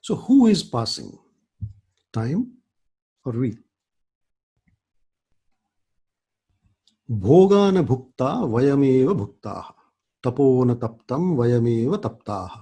So who is passing? Time or we? Bhogā na bhuktā vayameva bhuktāḥ. Tapo na taptaṃ vayameva taptāḥ.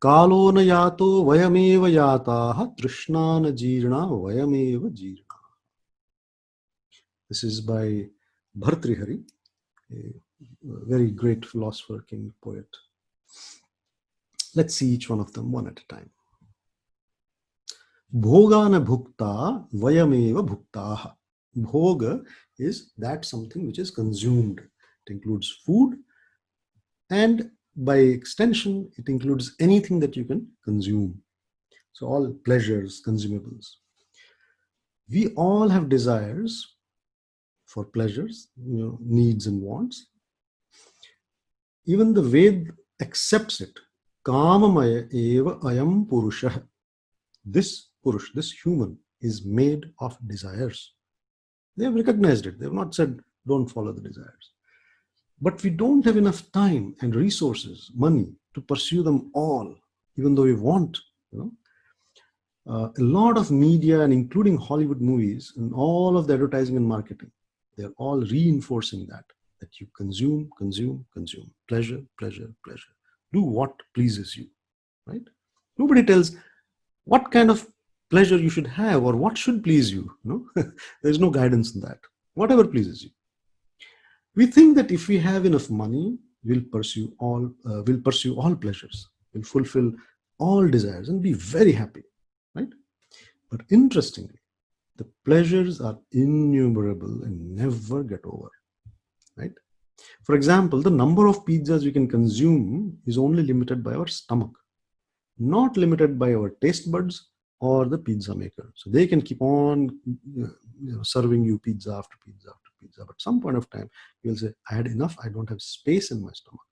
Kālo na yāto vayameva yātāḥ. Tṛṣṇā na jīrṇā vayameva jīrṇāḥ. This is by Bhartṛihari, a very great philosopher, king, poet. Let's see each one of them one at a time. Bhogā na bhuktā vayameva bhuktāḥ. Bhoga is that something which is consumed. It includes food, and by extension, it includes anything that you can consume. So all pleasures, consumables. We all have desires for pleasures, needs and wants. Even the Ved accepts it. Kāmamaya eva ayam purushah. This purush, this human, is made of desires. They have recognized it. They have not said, don't follow the desires. But we don't have enough time and resources, money, to pursue them all, even though we want. A lot of media, and including Hollywood movies and all of the advertising and marketing, they're all reinforcing that you consume, consume, consume. Pleasure, pleasure, pleasure. Do what pleases you, right? Nobody tells what kind of pleasure you should have or what should please you. There's no guidance in that. Whatever pleases you. We think that if we have enough money, we'll pursue all pleasures, we'll fulfill all desires and be very happy, right? But interestingly, the pleasures are innumerable and never get over, right? For example, the number of pizzas we can consume is only limited by our stomach, not limited by our taste buds or the pizza maker. So they can keep on serving you pizza after pizza after pizza. But at some point of time, you'll say, I had enough. I don't have space in my stomach.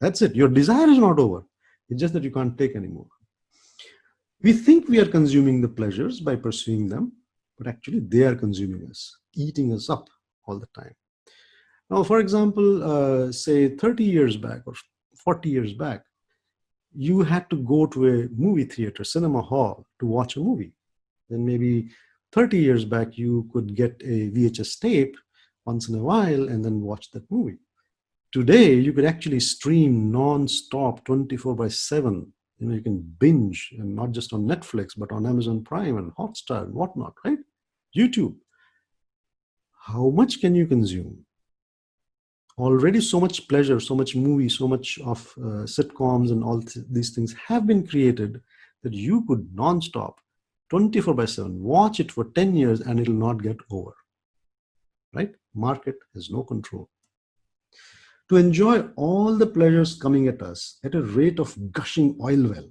That's it. Your desire is not over. It's just that you can't take anymore. We think we are consuming the pleasures by pursuing them, but actually they are consuming us, eating us up all the time. Now, for example, say 30 years back or 40 years back, you had to go to a movie theater, cinema hall, to watch a movie. Then maybe 30 years back, you could get a VHS tape once in a while and then watch that movie. Today, you could actually stream non-stop 24/7. You can binge, and not just on Netflix, but on Amazon Prime and Hotstar and whatnot, right? YouTube. How much can you consume? Already so much pleasure, so much movie, so much of sitcoms and all these things have been created that you could non-stop, 24/7, watch it for 10 years and it will not get over, right? Market has no control. To enjoy all the pleasures coming at us at a rate of gushing oil well,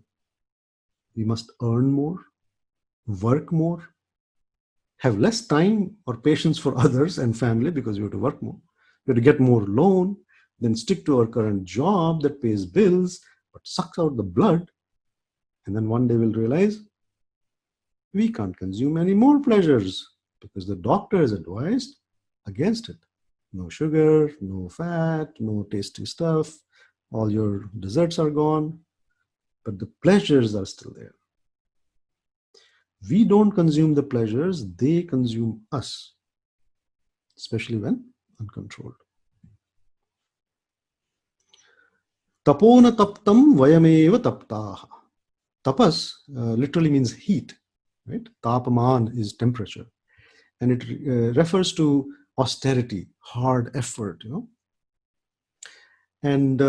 we must earn more, work more, have less time or patience for others and family because we have to work more. We have to get more loan, then stick to our current job that pays bills, but sucks out the blood. And then one day we'll realize we can't consume any more pleasures because the doctor has advised against it. No sugar, no fat, no tasty stuff. All your desserts are gone, but the pleasures are still there. We don't consume the pleasures, they consume us, especially when uncontrolled. Tapo na taptaṃ vayameva taptāḥ. Tapas literally means heat, right? Tapaman is temperature, and it refers to austerity, hard effort, And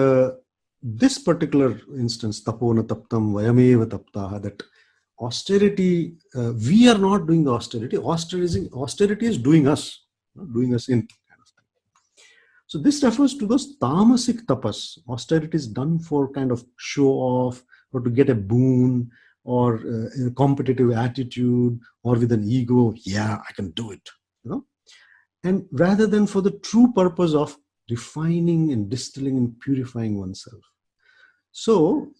this particular instance, tapo na taptaṃ vayameva taptāḥ, that austerity, we are not doing the austerity. Austerity is doing us in. So this refers to those tamasic tapas. Austerity is done for kind of show off or to get a boon or a competitive attitude or with an ego. Yeah, I can do it, And rather than for the true purpose of refining and distilling and purifying oneself. So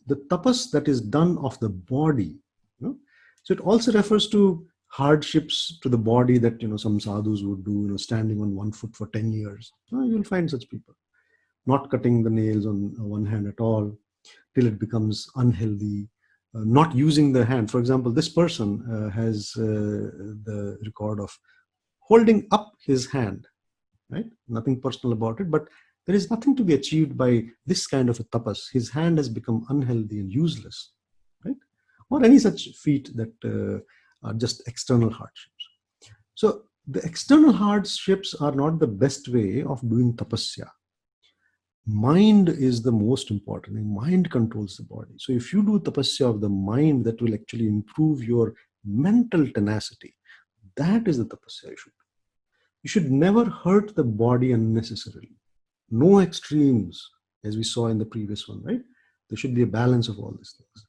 the tapas that is done of the body, so it also refers to hardships to the body that some sadhus would do, standing on one foot for 10 years. You'll find such people not cutting the nails on one hand at all till it becomes unhealthy, not using the hand. For example, this person has the record of holding up his hand, right? Nothing personal about it, but there is nothing to be achieved by this kind of a tapas. His hand has become unhealthy and useless, right? Or any such feat that are just external hardships. So the external hardships are not the best way of doing tapasya. Mind is the most important thing. Mind controls the body. So if you do tapasya of the mind, that will actually improve your mental tenacity. That is the tapasya you should do. You should never hurt the body unnecessarily. No extremes, as we saw in the previous one, right? There should be a balance of all these things.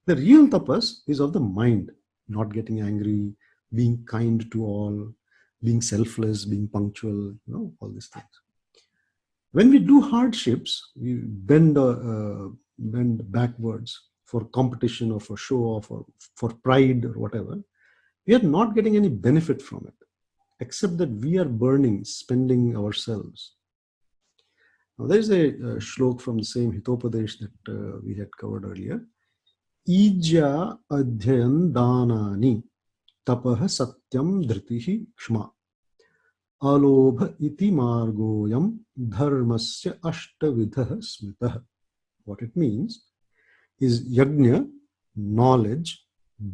The real tapas is of the mind, not getting angry, being kind to all, being selfless, being punctual, all these things. When we do hardships, we bend backwards for competition or for show off or for pride or whatever. We are not getting any benefit from it, except that we are burning, spending ourselves. Now, there's a shlok from the same Hitopadesh that we had covered earlier. Ijya adhyan danani tapah satyam dhritihi kshma alobha iti margoyam dharmasya ashtavidha smitah. What it means is yajna, knowledge,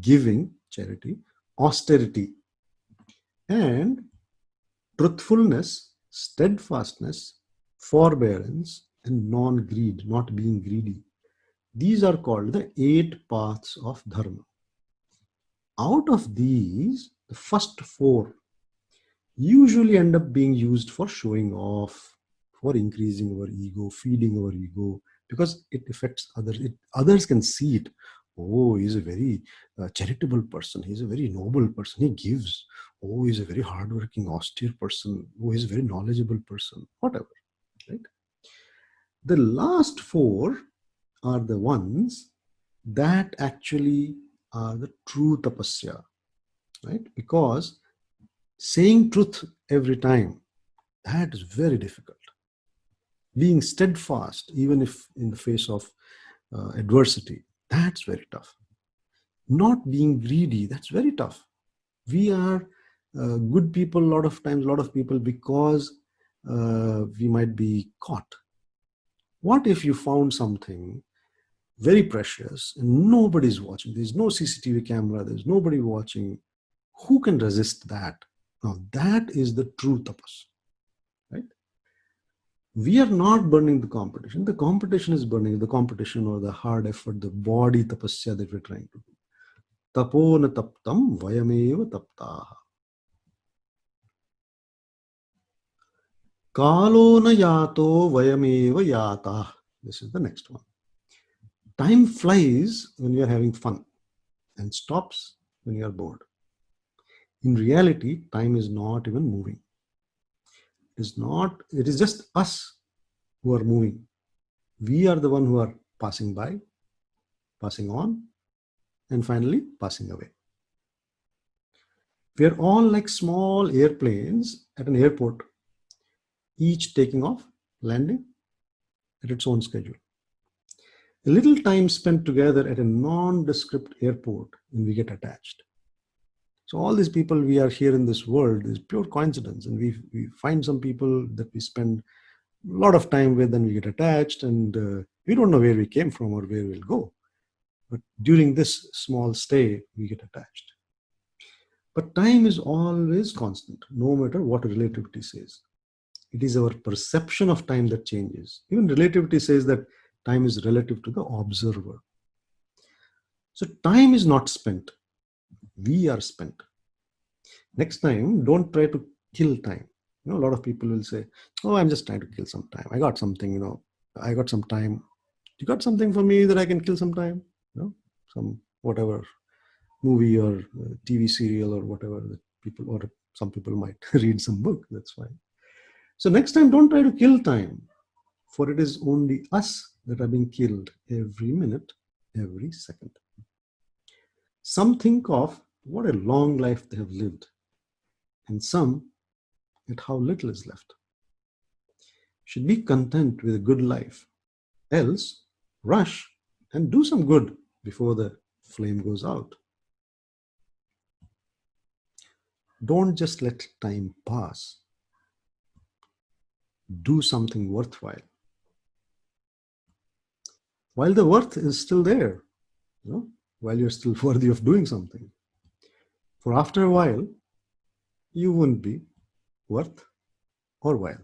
giving, charity, austerity, and truthfulness, steadfastness, forbearance, and non-greed, not being greedy. These are called the 8 paths of dharma. Out of these, the first 4 usually end up being used for showing off, for increasing our ego, feeding our ego, because it affects others. Others can see it. Oh, he's a very charitable person. He's a very noble person. He gives. Oh, he's a very hardworking, austere person. Oh, he's a very knowledgeable person. Whatever, right? The last 4 are the ones that actually are the true tapasya, right? Because saying truth every time, that is very difficult. Being steadfast, even if in the face of adversity, that's very tough. Not being greedy, that's very tough. We are good people a lot of times, a lot of people, because we might be caught. What if you found something very precious and nobody's watching? There's no CCTV camera, there's nobody watching. Who can resist that? Now that is the true tapas, right? We are not burning the competition. The competition is burning the competition, or the hard effort, the body tapasya that we're trying to do. Tapo na taptaṃ vayameva taptāḥ. Kālo na yāto vayameva yātāḥ. This is the next one. Time flies when you are having fun and stops when you are bored. In reality, time is not even moving. It is just us who are moving. We are the one who are passing by, passing on, and finally passing away. We are all like small airplanes at an airport, each taking off, landing at its own schedule. A little time spent together at a nondescript airport and we get attached. So all these people we are here in this world is pure coincidence, and we find some people that we spend a lot of time with and we get attached, and we don't know where we came from or where we'll go. But during this small stay, we get attached. But time is always constant, no matter what relativity says. It is our perception of time that changes. Even relativity says that time is relative to the observer. So time is not spent. We are spent. Next time, don't try to kill time. A lot of people will say, oh, I'm just trying to kill some time. I got something, I got some time. You got something for me that I can kill some time? Some whatever movie or TV serial or whatever that people, or some people might read some book, that's fine. So next time, don't try to kill time, for it is only us that are being killed every minute, every second. Some think of what a long life they have lived, and some at how little is left. Should be content with a good life, else rush and do some good before the flame goes out. Don't just let time pass. Do something worthwhile. While the worth is still there, while you're still worthy of doing something. For after a while, you won't be worth or while.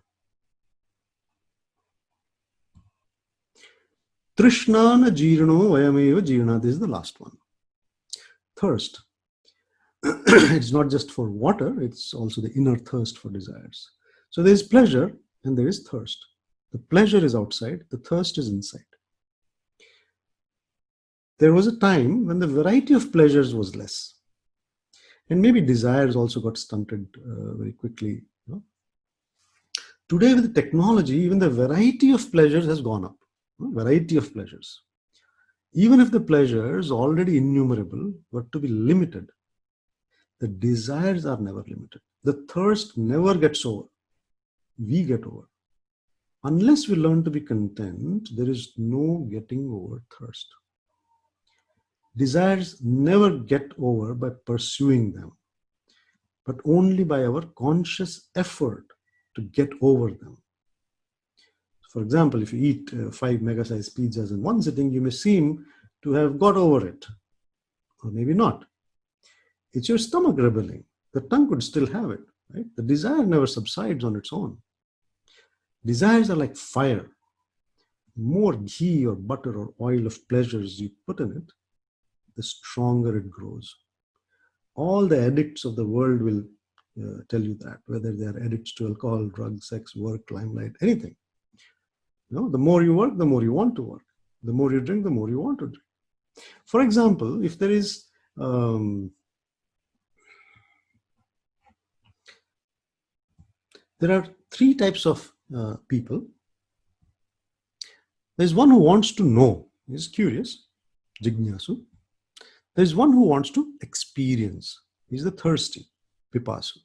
tṛṣṇā jīrṇo vayameva jīrṇā. This is the last one. Thirst. It's not just for water, it's also the inner thirst for desires. So there is pleasure and there is thirst. The pleasure is outside, the thirst is inside. There was a time when the variety of pleasures was less. And maybe desires also got stunted very quickly. Today with the technology, even the variety of pleasures has gone up. Variety of pleasures. Even if the pleasures already innumerable were to be limited, the desires are never limited. The thirst never gets over. We get over. Unless we learn to be content, there is no getting over thirst. Desires never get over by pursuing them, but only by our conscious effort to get over them. For example, if you eat 5 mega-sized pizzas in one sitting, you may seem to have got over it, or maybe not. It's your stomach rebelling. The tongue could still have it, right? The desire never subsides on its own. Desires are like fire. More ghee or butter or oil of pleasures you put in it, the stronger it grows. All the addicts of the world will tell you that, whether they are addicts to alcohol, drugs, sex, work, limelight, anything. The more you work, the more you want to work. The more you drink, the more you want to drink. For example, if there is there are 3 types of people. There's one who wants to know, is curious, jignasu. There's one who wants to experience, he's the thirsty, pipasu.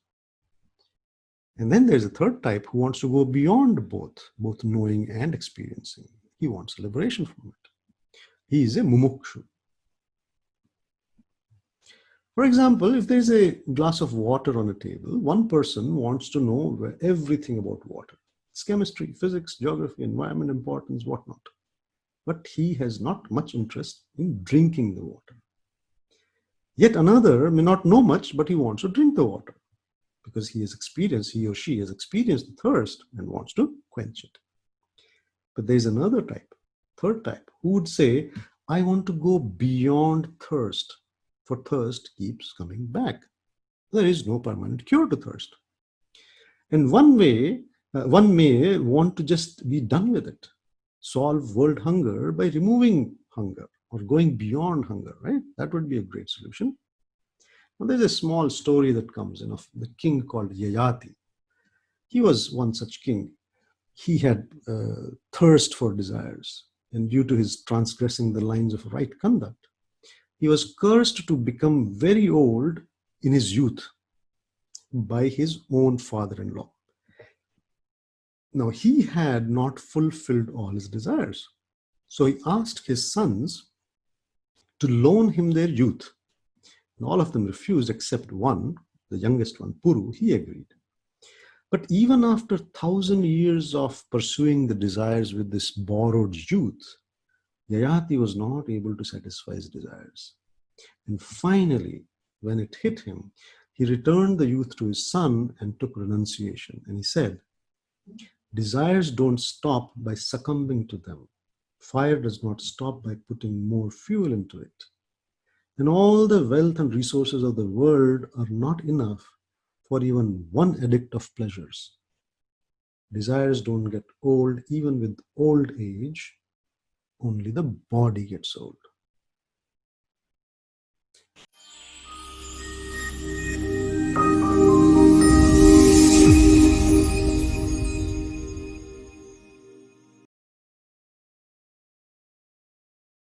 And then there's a third type who wants to go beyond both knowing and experiencing. He wants liberation from it. He is a mumukshu. For example, if there's a glass of water on a table, one person wants to know everything about water. It's chemistry, physics, geography, environment, importance, whatnot. But he has not much interest in drinking the water. Yet another may not know much, but he wants to drink the water because he or she has experienced the thirst and wants to quench it. But there's another type, third type, who would say, I want to go beyond thirst, for thirst keeps coming back. There is no permanent cure to thirst. And one may want to just be done with it, solve world hunger by removing hunger or going beyond hunger, right? That would be a great solution. Now, there's a small story that comes in of the king called Yātāḥ. He was one such king. He had thirst for desires, and due to his transgressing the lines of right conduct, he was cursed to become very old in his youth by his own father-in-law. Now, he had not fulfilled all his desires. So he asked his sons to loan him their youth. And all of them refused except one, the youngest one, Puru. He agreed. But even after 1,000 years of pursuing the desires with this borrowed youth, Yātāḥ was not able to satisfy his desires. And finally, when it hit him, he returned the youth to his son and took renunciation. And he said, desires don't stop by succumbing to them. Fire does not stop by putting more fuel into it. And all the wealth and resources of the world are not enough for even one addict of pleasures. Desires don't get old even with old age. Only the body gets old.